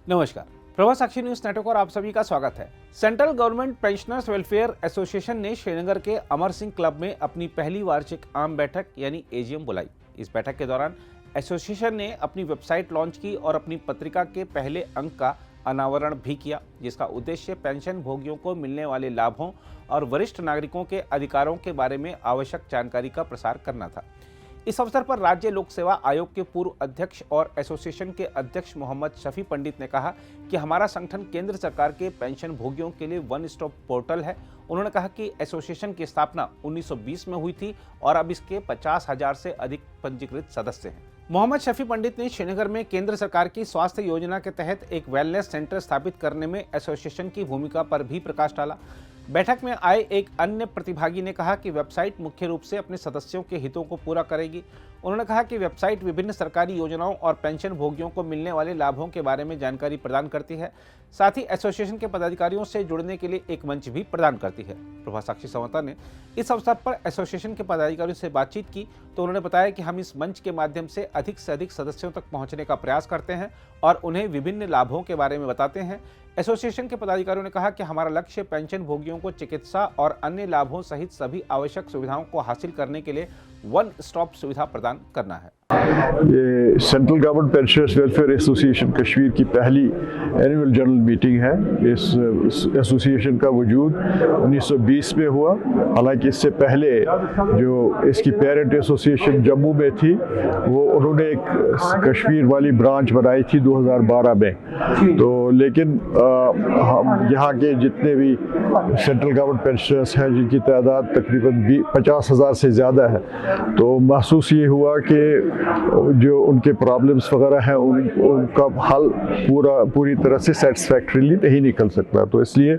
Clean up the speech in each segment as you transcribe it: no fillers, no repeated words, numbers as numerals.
नमस्कार, प्रभा साक्षी news network और आप सभी का स्वागत है। Central government pensioners welfare association ने श्रीनगर के अमर सिंह क्लब में अपनी पहली वार्षिक आम बैठक यानी एजीएम बुलाई। इस बैठक के दौरान एसोसिएशन ने अपनी वेबसाइट लॉन्च की और अपनी पत्रिका के पहले अंक का अनावरण भी किया, जिसका उद्देश्य पेंशन भोगियों को मिलने वाले लाभों और वरिष्ठ नागरिकों के अधिकारों के बारे में आवश्यक जानकारी का प्रसार करना था। इस अवसर पर राज्य लोक सेवा आयोग के पूर्व अध्यक्ष और एसोसिएशन के अध्यक्ष मोहम्मद शफी पंडित ने कहा कि हमारा संगठन केंद्र सरकार के पेंशन भोगियों के लिए वन स्टॉप पोर्टल है। उन्होंने कहा कि एसोसिएशन की स्थापना 1920 में हुई थी और अब इसके 50,000 से अधिक पंजीकृत सदस्य हैं। मोहम्मद शफी पंडित ने श्रीनगर में केंद्र सरकार की स्वास्थ्य योजना के तहत एक वेलनेस सेंटर स्थापित करने में एसोसिएशन की भूमिका पर भी प्रकाश डाला। बैठक में आए एक अन्य प्रतिभागी ने कहा कि वेबसाइट मुख्य रूप से अपने सदस्यों के हितों को पूरा करेगी। उन्होंने कहा कि वेबसाइट विभिन्न सरकारी योजनाओं और पेंशन भोगियों को मिलने वाले लाभों के बारे में जानकारी प्रदान करती है, साथ ही एसोसिएशन के पदाधिकारियों से जुड़ने के लिए एक मंच भी प्रदान करती है। प्रभा साक्षी संवाददाता ने इस अवसर पर एसोसिएशन के पदाधिकारियों से बातचीत की तो उन्होंने बताया कि हम इस मंच के माध्यम से अधिक सदस्यों तक पहुंचने का प्रयास करते हैं और उन्हें विभिन्न लाभों के बारे में बताते हैं। एसोसिएशन के पदाधिकारियों ने कहा कि हमारा लक्ष्य पेंशन भोगियों को चिकित्सा और अन्य लाभों सहित सभी आवश्यक सुविधाओं को हासिल करने के लिए वन स्टॉप सुविधा प्रदान करना है। ये central government pensioners welfare association Kashmir की पहली एनुअल जनरल मीटिंग है। इस एसोसिएशन का वजूद 1920 में हुआ। हालांकि इससे पहले जो इसकी पेरेंट एसोसिएशन जम्मू में थी, वो उन्होंने एक कश्मीर वाली ब्रांच बनाई थी 2012 में। तो लेकिन हम यहाँ के जितने भी सेंट्रल गवर्नमेंट पेंशनर्स हैं, जिनकी तादाद तकरीबन 50,000 से ज़्यादा है, तो महसूस ये हुआ कि जो उनके प्रॉब्लम्स वगैरह हैं उनका हल पूरी तरह से सेटिस्फैक्टरीली नहीं निकल सकता। तो इसलिए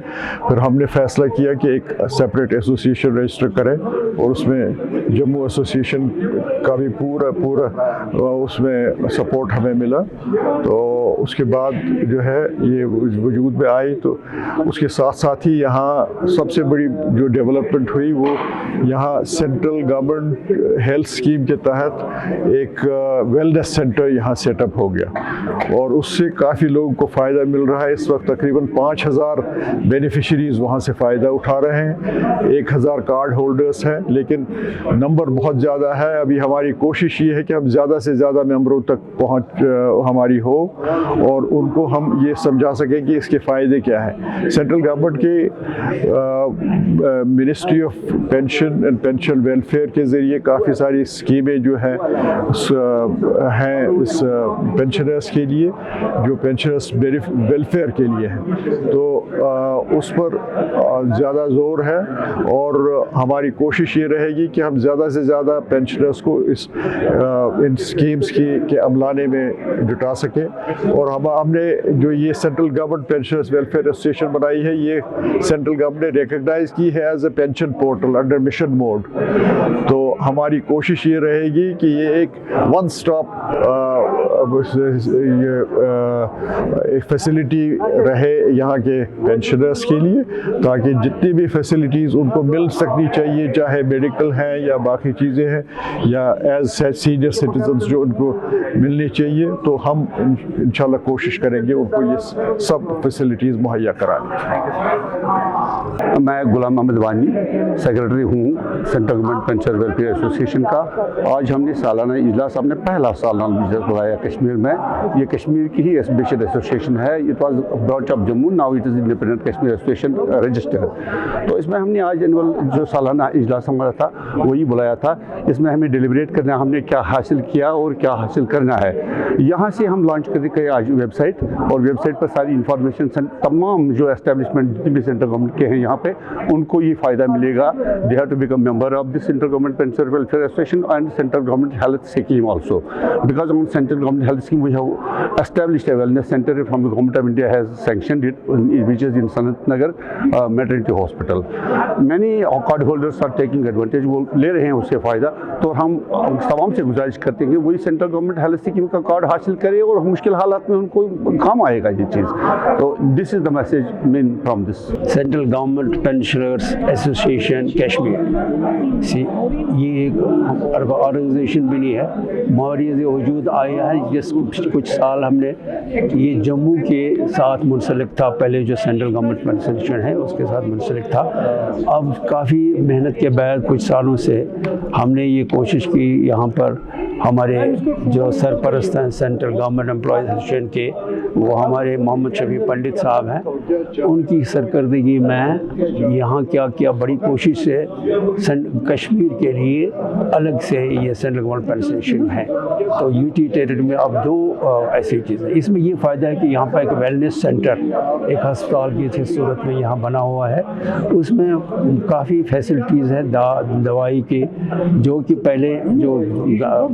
फिर हमने फैसला किया कि एक सेपरेट एसोसिएशन रजिस्टर करें और उसमें जम्मू एसोसिएशन का भी पूरा उसमें सपोर्ट हमें मिला। तो उसके बाद जो है ये वजूद में आई, तो उसके साथ साथ ही यहाँ सबसे बड़ी जो डेवलपमेंट हुई वो यहाँ सेंट्रल गवर्नमेंट हेल्थ स्कीम के तहत एक वेलनेस सेंटर यहाँ सेटअप हो गया और उससे काफ़ी लोगों को फ़ायदा मिल रहा है। इस वक्त तकरीबन 5,000 बेनिफिशरीज़ वहाँ से फ़ायदा उठा रहे हैं। 1,000 कार्ड होल्डर्स हैं, लेकिन नंबर बहुत ज़्यादा है। अभी हमारी कोशिश ये है कि हम ज़्यादा से ज़्यादा मेंबरों तक पहुँच हमारी हो और उनको हम ये समझा सकें कि इसके फ़ायदे क्या हैं। सेंट्रल गवर्नमेंट के ministry of pension and pension welfare के ज़रिए काफ़ी सारी स्कीमें जो हैं इस पेंशनर्स के लिए, जो पेंशनर्स वेलफेयर के लिए हैं, तो उस पर ज़्यादा ज़ोर है और हमारी कोशिश ये रहेगी कि हम ज़्यादा से ज़्यादा पेंशनर्स को इन स्कीम्स के अमलाने में जुटा सकें। और हमने जो ये central government pensioners welfare association बनाई है, ये सेंट्रल गवर्नमेंट ने रिकग्नाइज की है as a pension portal under mission mode. तो हमारी कोशिश ये रहेगी कि ये एक वन स्टॉप एक फैसिलिटी रहे यहाँ के पेंशनर्स के लिए, ताकि जितनी भी फैसिलिटीज़ उनको मिल सकनी चाहिए, चाहे मेडिकल हैं या बाकी चीज़ें हैं या एज सीनियर सिटीजन्स जो उनको मिलनी चाहिए, तो हम इंशाल्लाह कोशिश करेंगे उनको ये सब फैसिलिटीज़ मुहैया कराने। मैं गुलाम अहमद वानी सेक्रेटरी हूँ central government pension welfare association का। आज हमने सालाना इजलास, हमने पहला सालाना इजलास बुलाया कश्मीर में। ये कश्मीर की ही बेस्ड एसोसिएशन है। It was branch of Jammu, now it is independent Kashmir association register. तो इसमें हमने आज एनुअल जो सालाना इजलास हमारा था वही बुलाया था। इसमें हमें डिलिब्रेट करना, हमने क्या हासिल किया और क्या हासिल करना है। यहाँ से हम लॉन्च करके आज वेबसाइट, और वेबसाइट पर सारी इंफॉर्मेशन तमाम जो एस्टेब्लिशमेंट जितने भी सेंट्रल गवर्नमेंट के हैं यहाँ पे, उनको ये फ़ायदा मिलेगा। They have to become member of the central government pension welfare association and central government health scheme also, because on central government health scheme we have established a wellness center from the government of India has sanctioned it, which is in Sanat Nagar maternity hospital. Many card holders are taking advantage, वो ले रहे हैं उससे फ़ायदा। तो हम तमाम से गुजारिश करते हैं वही सेंट्रल गवर्नमेंट हेल्थ स्कीम का कार्ड हासिल करे और मुश्किल हालात में उनको काम आएगा ये चीज़। तो this is the message main from this. Central government government pensioners association Kashmir सी ये एक ऑर्गेनाइजेशन भी नहीं है, मगर ये वजूद आया है जिस कुछ साल हमने ये जम्मू के साथ मुंसलिक था। पहले जो सेंट्रल गवर्नमेंट पेंशन है उसके साथ मुंसलिक था। अब काफ़ी मेहनत के बाद कुछ सालों से हमने ये कोशिश की, यहाँ पर हमारे जो सरपरस्त हैं सेंट्रल गवर्नमेंट एम्प्लॉयज़ एसोसिएशन के, वो हमारे मोहम्मद शफी पंडित साहब हैं, उनकी सरकर्दगी में यहाँ क्या किया, बड़ी कोशिश से कश्मीर के लिए अलग से ये सेंट्रल गवर्नमेंट पेंशन है। तो यूटी टेरिटरी में अब दो ऐसी चीज़ें, इसमें ये फ़ायदा है कि यहाँ पर एक वेलनेस सेंटर, एक अस्पताल की थी सूरत में यहाँ बना हुआ है, उसमें काफ़ी फैसिलिटीज़ हैं दवाई की, जो कि पहले जो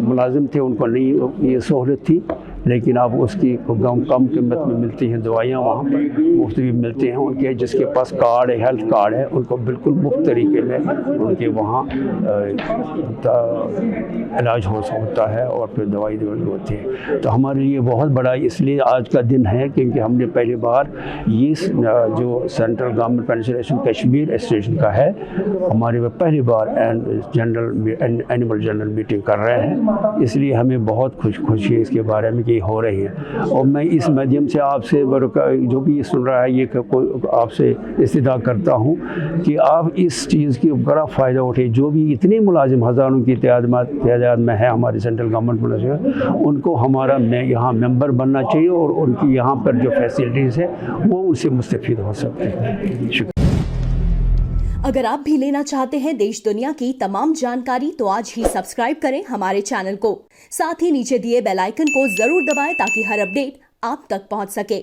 मुलाजिम थे उनको नहीं ये सहूलत थी, लेकिन अब उसकी कम कीमत में मिलती हैं दवाइयाँ, वहाँ पर मुफ्त भी मिलती हैं। उनके जिसके पास कार्ड है, हेल्थ कार्ड है, उनको बिल्कुल मुफ्त तरीके में उनके वहाँ इलाज होता है और फिर दवाई होती है। तो हमारे लिए बहुत बड़ा इसलिए आज का दिन है क्योंकि हमने पहली बार ये जो central government pension Kashmir association का है, हमारे वो पहली बार एनुअल जनरल मीटिंग कर रहे हैं, इसलिए हमें बहुत खुशी है इसके बारे में कि हो रही है। और मैं इस माध्यम से आपसे जो भी ये सुन रहा है, ये आपसे इस्तदा करता हूँ कि आप इस चीज़ की बड़ा फ़ायदा उठे। जो भी इतने मुलाजिम हज़ारों की तादाद में है हमारी सेंट्रल गवर्नमेंट मुलाजिम, उनको हमारा यहाँ मेंबर बनना चाहिए और उनकी यहाँ पर जो फैसिलिटीज़ है वो उनसे मुस्तफ़ीद हो सकते हैं। शुक्रिया। अगर आप भी लेना चाहते हैं देश दुनिया की तमाम जानकारी तो आज ही सब्सक्राइब करें हमारे चैनल को। साथ ही नीचे दिए बेल आइकन को जरूर दबाएं ताकि हर अपडेट आप तक पहुंच सके।